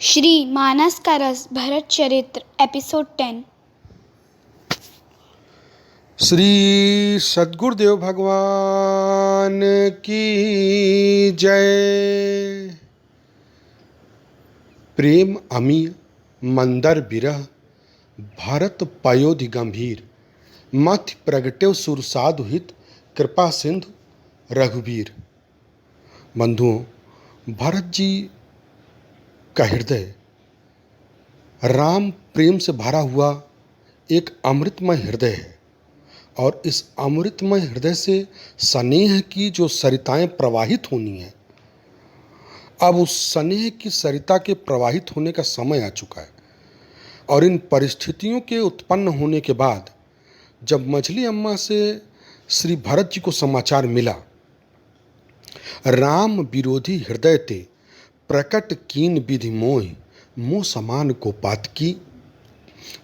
श्री मानस का रस भरत चरित्र एपिसोड 10। श्री सद्गुरुदेव भगवान की जय। प्रेम अमीय मंदर बिरह भरत पयोधि गंभीर मथि प्रगट्यो सुर साधु हित कृपा सिंधु रघुबीर। बंधुओं, भरत जी का हृदय राम प्रेम से भरा हुआ एक अमृतमय हृदय है और इस अमृतमय हृदय से स्नेह की जो सरिताएं प्रवाहित होनी है, अब उस स्नेह की सरिता के प्रवाहित होने का समय आ चुका है। और इन परिस्थितियों के उत्पन्न होने के बाद जब मछली अम्मा से श्री भरत जी को समाचार मिला, राम विरोधी हृदय ते प्रकट कीन विधि मोह मुँह समान को पातकी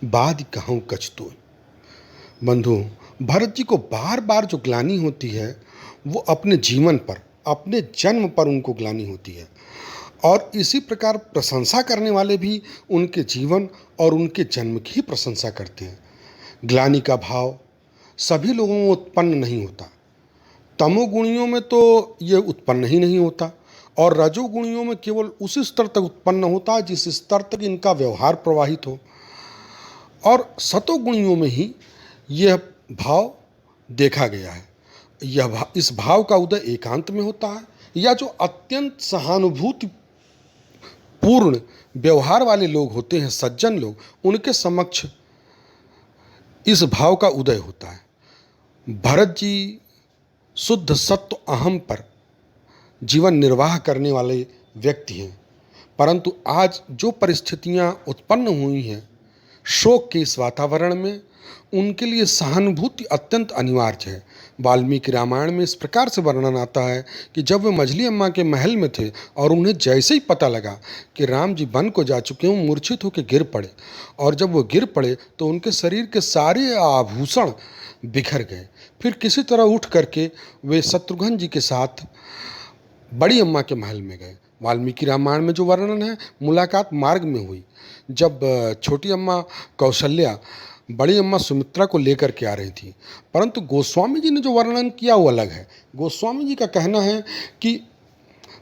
बाद कहूँ कछ तो। बंधु, भरत जी को बार बार जो ग्लानि होती है वो अपने जीवन पर, अपने जन्म पर उनको ग्लानि होती है। और इसी प्रकार प्रशंसा करने वाले भी उनके जीवन और उनके जन्म की ही प्रशंसा करते हैं। ग्लानि का भाव सभी लोगों में उत्पन्न नहीं होता। तमोगुणियों में तो ये उत्पन्न ही नहीं होता और रजोगुणियों में केवल उसी स्तर तक उत्पन्न होता है जिस स्तर तक इनका व्यवहार प्रवाहित हो, और सतोगुणियों में ही यह भाव देखा गया है। इस भाव का उदय एकांत में होता है, या जो अत्यंत सहानुभूति पूर्ण व्यवहार वाले लोग होते हैं, सज्जन लोग, उनके समक्ष इस भाव का उदय होता है। भरत जी शुद्ध सत्व अहम पर जीवन निर्वाह करने वाले व्यक्ति हैं, परंतु आज जो परिस्थितियां उत्पन्न हुई हैं शोक के इस वातावरण में, उनके लिए सहानुभूति अत्यंत अनिवार्य है। वाल्मीकि रामायण में इस प्रकार से वर्णन आता है कि जब वे मछली अम्मा के महल में थे और उन्हें जैसे ही पता लगा कि राम जी वन को जा चुके हैं, मूर्छित होकर गिर पड़े। और जब वो गिर पड़े तो उनके शरीर के सारे आभूषण बिखर गए। फिर किसी तरह उठ करके वे शत्रुघ्न जी के साथ बड़ी अम्मा के महल में गए। वाल्मीकि रामायण में जो वर्णन है, मुलाकात मार्ग में हुई। जब छोटी अम्मा कौशल्या बड़ी अम्मा सुमित्रा को लेकर के आ रही थी, परंतु गोस्वामी जी ने जो वर्णन किया वो अलग है। गोस्वामी जी का कहना है कि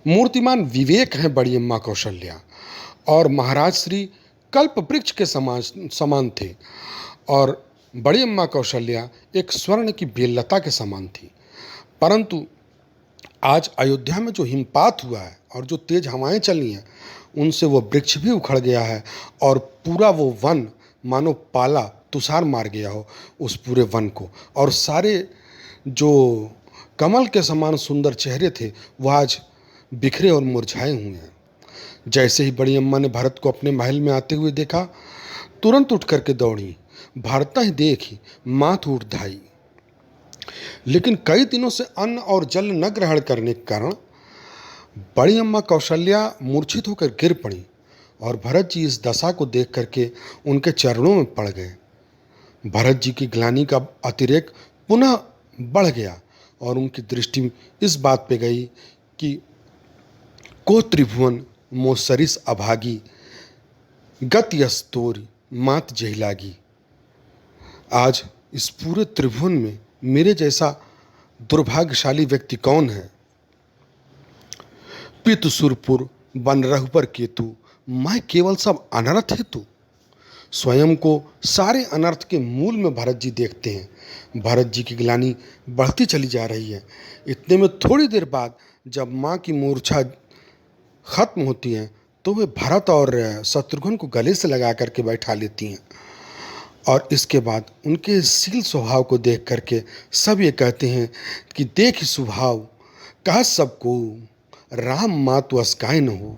मूर्तिमान विवेक हैं बड़ी अम्मा कौशल्या, और महाराज श्री कल्प वृक्ष के समान थे, और बड़ी अम्मा कौशल्या एक स्वर्ण की बेललता के समान थी। परंतु आज अयोध्या में जो हिमपात हुआ है और जो तेज हवाएं चली हैं, उनसे वो वृक्ष भी उखड़ गया है और पूरा वो वन मानो पाला तुषार मार गया हो उस पूरे वन को। और सारे जो कमल के समान सुंदर चेहरे थे वो आज बिखरे और मुरझाए हुए हैं। जैसे ही बड़ी अम्मा ने भरत को अपने महल में आते हुए देखा, तुरंत उठ करके दौड़ी, भारता ही देखी माथ उठ धाई। लेकिन कई दिनों से अन्न और जल न ग्रहण करने के कारण बड़ी अम्मा कौशल्या मूर्छित होकर गिर पड़ी, और भरत जी इस दशा को देख करके उनके चरणों में पड़ गए। भरत जी की ग्लानि का अतिरेक पुनः बढ़ गया और उनकी दृष्टि इस बात पे गई कि को त्रिभुवन मोसरिस अभागी गति अस्तोरी मात जहिलागी। आज इस पूरे त्रिभुवन में मेरे जैसा दुर्भाग्यशाली व्यक्ति कौन है। पितु सुरपुर बन रघुपर केतु, मैं केवल सब अनर्थ हेतु। स्वयं को सारे अनर्थ के मूल में भरत जी देखते हैं। भरत जी की ग्लानि बढ़ती चली जा रही है। इतने में थोड़ी देर बाद जब माँ की मूर्छा खत्म होती है तो वे भरत और शत्रुघ्न को गले से लगा करके बैठा लेती हैं, और इसके बाद उनके शील स्वभाव को देख करके सब ये कहते हैं कि देख स्वभाव कह सबको राम मातु अस्काय न हो।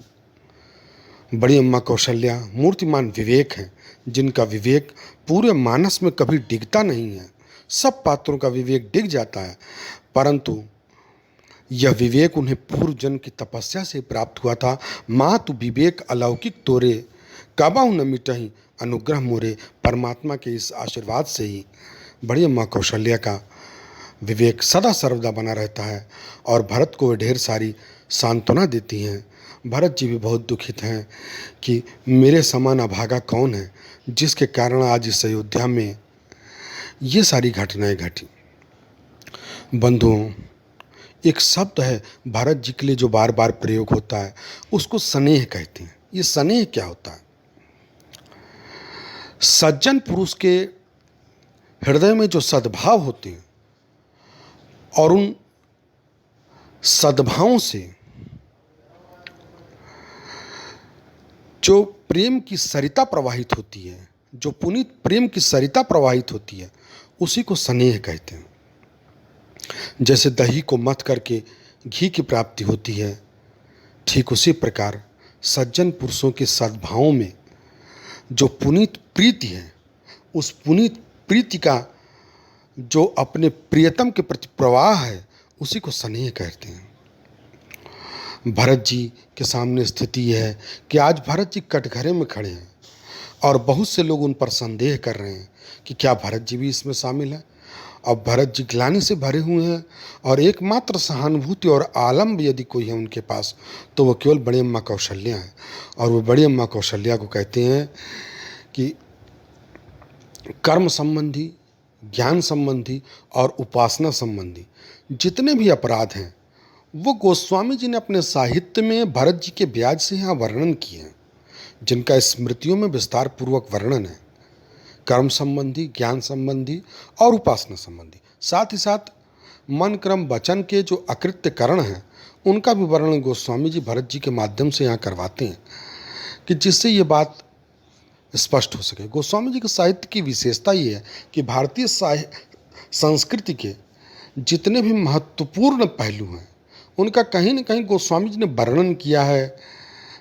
बड़ी अम्मा कौशल्या मूर्तिमान विवेक हैं, जिनका विवेक पूरे मानस में कभी डिगता नहीं है। सब पात्रों का विवेक डिग जाता है, परंतु यह विवेक उन्हें पूर्व जन्म की तपस्या से प्राप्त हुआ था। मातु विवेक अलौकिक तोरे काबाहु न मिटही अनुग्रह मोरे। परमात्मा के इस आशीर्वाद से ही बड़ी अम्मा कौशल्या का विवेक सदा सर्वदा बना रहता है, और भरत को वे ढेर सारी सांत्वना देती हैं भरत जी भी बहुत दुखित हैं कि मेरे समान अभागा कौन है जिसके कारण आज इस अयोध्या में ये सारी घटनाएं घटी। बंधुओं, एक शब्द है भरत जी के लिए जो बार बार प्रयोग होता है, उसको स्नेह कहते हैं। ये स्नेह क्या होता है? सज्जन पुरुष के हृदय में जो सद्भाव होते हैं और उन सद्भावों से जो प्रेम की सरिता प्रवाहित होती है, जो पुनीत प्रेम की सरिता प्रवाहित होती है, उसी को स्नेह कहते हैं। जैसे दही को मथ करके घी की प्राप्ति होती है, ठीक उसी प्रकार सज्जन पुरुषों के सद्भावों में जो पुनीत प्रीति है, उस पुनीत प्रीति का जो अपने प्रियतम के प्रति प्रवाह है, उसी को स्नेह कहते हैं। भरत जी के सामने स्थिति यह है कि आज भरत जी कटघरे में खड़े हैं और बहुत से लोग उन पर संदेह कर रहे हैं कि क्या भरत जी भी इसमें शामिल है। अब भरत जी ग्लानि से भरे हुए हैं और एकमात्र सहानुभूति और आलम्ब यदि कोई है उनके पास, तो वो केवल बड़ी अम्मा कौशल्या है। और वो बड़ी अम्मा कौशल्या को कहते हैं कि कर्म संबंधी, ज्ञान संबंधी और उपासना संबंधी जितने भी अपराध हैं, वो गोस्वामी जी ने अपने साहित्य में भरत जी के ब्याज से यहाँ वर्णन किए हैं, जिनका स्मृतियों में विस्तार पूर्वक वर्णन है। कर्म संबंधी, ज्ञान संबंधी और उपासना संबंधी, साथ ही साथ मन क्रम वचन के जो अकृत्य करण हैं, उनका भी वर्णन गोस्वामी जी भरत जी के माध्यम से यहाँ करवाते हैं कि जिससे ये बात स्पष्ट हो सके। गोस्वामी जी के साहित्य की विशेषता ये है कि भारतीय संस्कृति के जितने भी महत्वपूर्ण पहलू हैं, उनका कहीं न कहीं गोस्वामी जी ने वर्णन किया है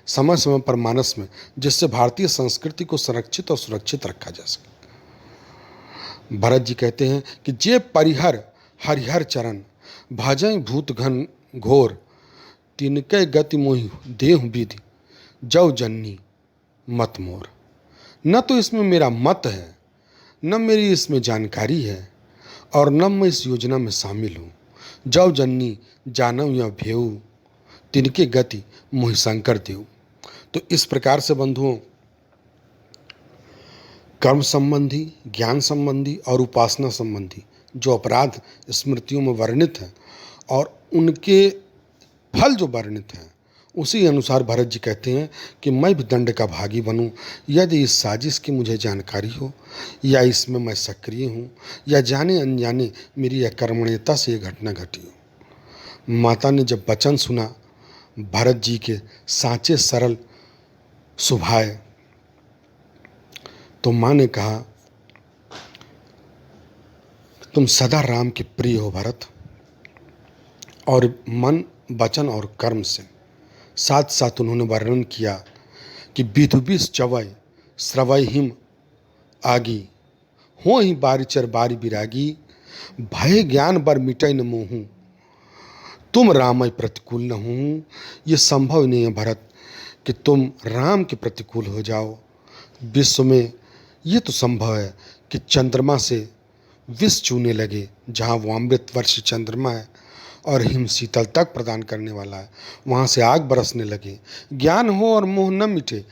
समय समय पर मानस में, जिससे भारतीय संस्कृति को संरक्षित और सुरक्षित रखा जा सके। भरत जी कहते हैं कि जे परिहर हरिहर चरण भजय भूत घन घोर तिनके गति मोहि देहु विधि जव जननी मत मोर। न तो इसमें मेरा मत है, न मेरी इसमें जानकारी है, और न मैं इस योजना में शामिल हूँ। जव जननी जानव या भेऊ तिनके गति मोहि शंकर देव। तो इस प्रकार से बंधुओं, कर्म संबंधी, ज्ञान संबंधी और उपासना संबंधी जो अपराध स्मृतियों में वर्णित हैं और उनके फल जो वर्णित हैं, उसी अनुसार भरत जी कहते हैं कि मैं भी दंड का भागी बनूं यदि इस साजिश की मुझे जानकारी हो, या इसमें मैं सक्रिय हूँ, या जाने अनजाने मेरी अकर्मण्यता से ये घटना घटी हो। माता ने जब वचन सुना भरत जी के साँचे सरल सुभाए, तो माँ ने कहा, तुम सदा राम के प्रिय हो भरत। और मन, वचन और कर्म से साथ साथ उन्होंने वर्णन किया कि विधुबिस चवय श्रवय हिम आगी हो ही बारिचर बारी बिरागी भय ज्ञान बर मिटय न मोहूँ तुम रामय प्रतिकूल न हूँ। ये संभव नहीं है भरत कि तुम राम के प्रतिकूल हो जाओ। विश्व में ये तो संभव है कि चंद्रमा से विष चूने लगे, जहाँ वो अमृत वर्ष चंद्रमा है और हिम शीतल तक प्रदान करने वाला है, वहाँ से आग बरसने लगे, ज्ञान हो और मोह न मिटे,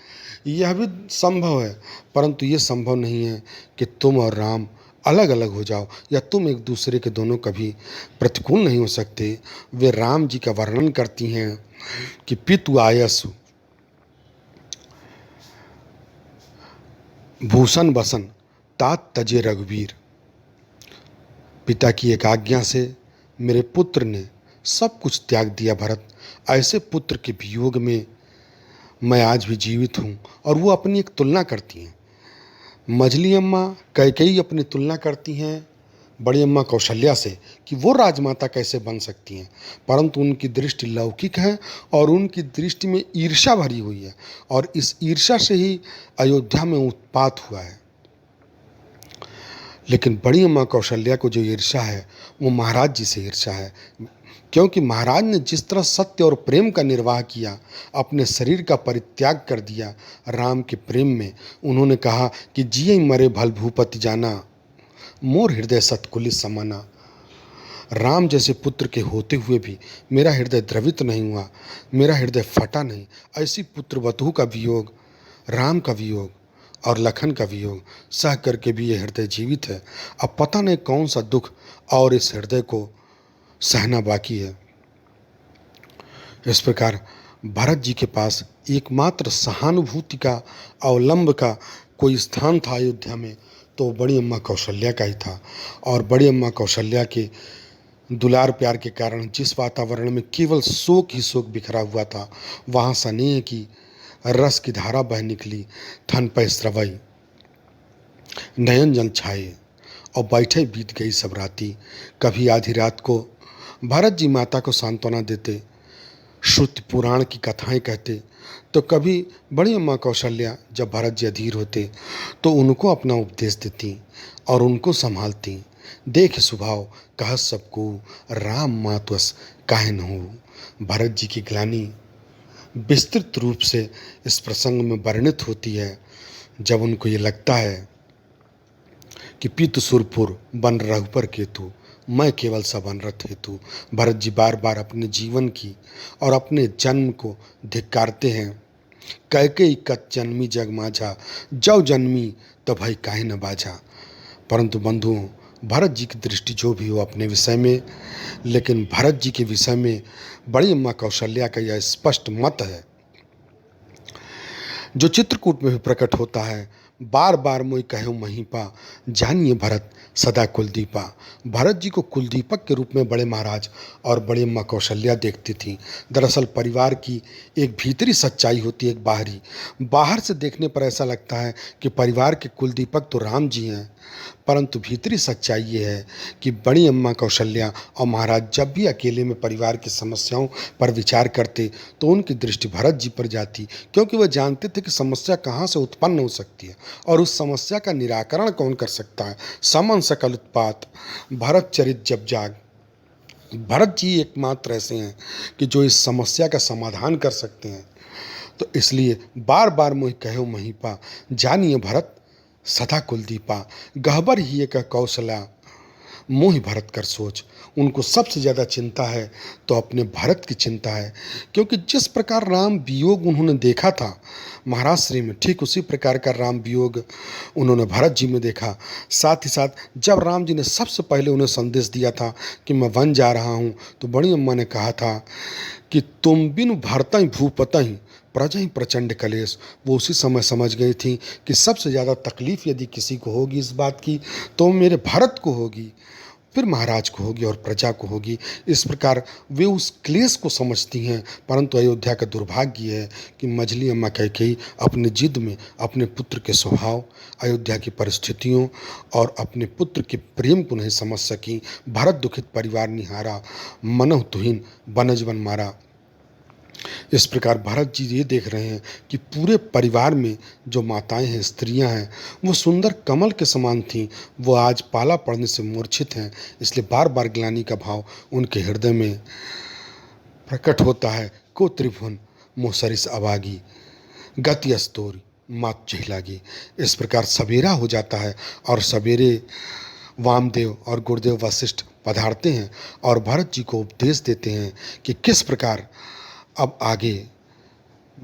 यह भी संभव है। परंतु ये संभव नहीं है कि तुम और राम अलग अलग हो जाओ, या तुम एक दूसरे के दोनों कभी प्रतिकूल नहीं हो सकते। वे राम जी का वर्णन करती हैं कि पितु आयसु भूषण बसन तात तजे रघुवीर। पिता की एक आज्ञा से मेरे पुत्र ने सब कुछ त्याग दिया भरत। ऐसे पुत्र के वियोग में मैं आज भी जीवित हूँ। और वो अपनी एक तुलना करती हैं, मझली अम्मा कैकेयी अपनी तुलना करती हैं बड़ी अम्मा कौशल्या से कि वो राजमाता कैसे बन सकती हैं, परंतु उनकी दृष्टि लौकिक है और उनकी दृष्टि में ईर्ष्या भरी हुई है, और इस ईर्ष्या से ही अयोध्या में उत्पात हुआ है। लेकिन बड़ी अम्मा कौशल्या को जो ईर्ष्या है वो महाराज जी से ईर्ष्या है, क्योंकि महाराज ने जिस तरह सत्य और प्रेम का निर्वाह किया, अपने शरीर का परित्याग कर दिया राम के प्रेम में। उन्होंने कहा कि जिये मरे भल भूपति जाना मोर हृदय सतकुली समाना। राम जैसे पुत्र के होते हुए भी मेरा हृदय द्रवित नहीं हुआ, मेरा हृदय फटा नहीं। ऐसी पुत्रवधू का वियोग, राम का वियोग और लखन का वियोग सह करके भी ये हृदय जीवित है। अब पता नहीं कौन सा दुख और इस हृदय को सहना बाकी है। इस प्रकार भरत जी के पास एकमात्र सहानुभूति का, अवलंब का कोई स्थान था अयोध्या में, तो बड़ी अम्मा कौशल्या का ही था। और बड़ी अम्मा कौशल्या के दुलार प्यार के कारण जिस वातावरण में केवल शोक ही शोक बिखरा हुआ था, वहाँ स्नेह की रस की धारा बह निकली, थन पे स्रवई, नयन जल छाए और बैठे बीत गई सब राती। कभी आधी रात को भरत जी माता को सांत्वना देते, श्रुति पुराण की कथाएं कहते, तो कभी बड़ी अम्मा कौशल्या जब भरत जी अधीर होते तो उनको अपना उपदेश देती और उनको संभालती। देख स्वभाव कह सबको, राम मातवस काहे न हो। भरत जी की ग्लानि विस्तृत रूप से इस प्रसंग में वर्णित होती है, जब उनको ये लगता है कि पीत सुरपुर बन रघुपर केतु, मैं केवल सब अनरथ हेतु। भरत जी बार बार अपने जीवन की और अपने जन्म को धिक्कारते हैं। कैकेयी कत जन्मी जग माझा, जब जन्मी तो भाई काहे न बाजा। परंतु बंधुओं, भरत जी की दृष्टि जो भी हो अपने विषय में, लेकिन भरत जी के विषय में बड़ी अम्मा कौशल्या का यह स्पष्ट मत है, जो चित्रकूट में भी प्रकट होता है। बार बार मोई कहो महीपा, जानिए भरत सदा कुलदीपा। भरत जी को कुलदीपक के रूप में बड़े महाराज और बड़ी अम्मा कौशल्या देखती थी। दरअसल परिवार की एक भीतरी सच्चाई होती है, एक बाहरी। बाहर से देखने पर ऐसा लगता है कि परिवार के कुलदीपक तो राम जी हैं, परंतु भीतरी सच्चाई ये है कि बड़ी अम्मा कौशल्या और महाराज जब भी अकेले में परिवार की समस्याओं पर विचार करते तो उनकी दृष्टि भरत जी पर जाती, क्योंकि वह जानते थे कि समस्या कहाँ से उत्पन्न हो सकती है और उस समस्या का निराकरण कौन कर सकता है। समन सकल उत्पात, भरत चरित जब जाग। भरत जी एकमात्र ऐसे हैं कि जो इस समस्या का समाधान कर सकते हैं। तो इसलिए बार बार मोहि कहो महीपा, जानिए भरत सदा कुलदीपा। गहबर ही एक कौशल्या, मोहि भरत कर सोच। उनको सबसे ज़्यादा चिंता है तो अपने भरत की चिंता है, क्योंकि जिस प्रकार राम वियोग उन्होंने देखा था महाराज श्री में, ठीक उसी प्रकार का राम वियोग उन्होंने भरत जी में देखा। साथ ही साथ जब राम जी ने सबसे पहले उन्हें संदेश दिया था कि मैं वन जा रहा हूँ, तो बड़ी अम्मा ने कहा था कि तुम बिनु भरतहि भूपतहि प्रजहि प्रचंड कलेश। वो उसी समय समझ गई थी कि सबसे ज़्यादा तकलीफ़ यदि किसी को होगी इस बात की तो मेरे भरत को होगी, फिर महाराज को होगी और प्रजा को होगी। इस प्रकार वे उस क्लेश को समझती हैं। परंतु अयोध्या का दुर्भाग्य है कि मझली अम्मा कैकेयी अपने जिद में अपने पुत्र के स्वभाव, अयोध्या की परिस्थितियों और अपने पुत्र के प्रेम को नहीं समझ सकी। भरत दुखित परिवार निहारा, मनहु तुहिन बनजवन मारा। इस प्रकार भरत जी ये देख रहे हैं कि पूरे परिवार में जो माताएं हैं, स्त्रियां हैं, वो सुंदर कमल के समान थीं, वो आज पाला पड़ने से मूर्छित हैं। इसलिए बार बार ग्लानि का भाव उनके हृदय में प्रकट होता है। को त्रिभुवन मोसरिस अभागी, गति अस्तोरी मात झिलागी। इस प्रकार सवेरा हो जाता है और सवेरे वामदेव और गुरुदेव वशिष्ठ पधारते हैं और भरत जी को उपदेश देते हैं कि किस प्रकार अब आगे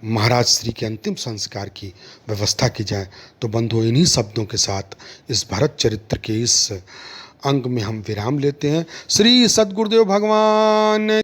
महाराज श्री के अंतिम संस्कार की व्यवस्था की जाए। तो बंधुओं, इन्हीं शब्दों के साथ इस भरत चरित्र के इस अंग में हम विराम लेते हैं। श्री सद्गुरुदेव भगवान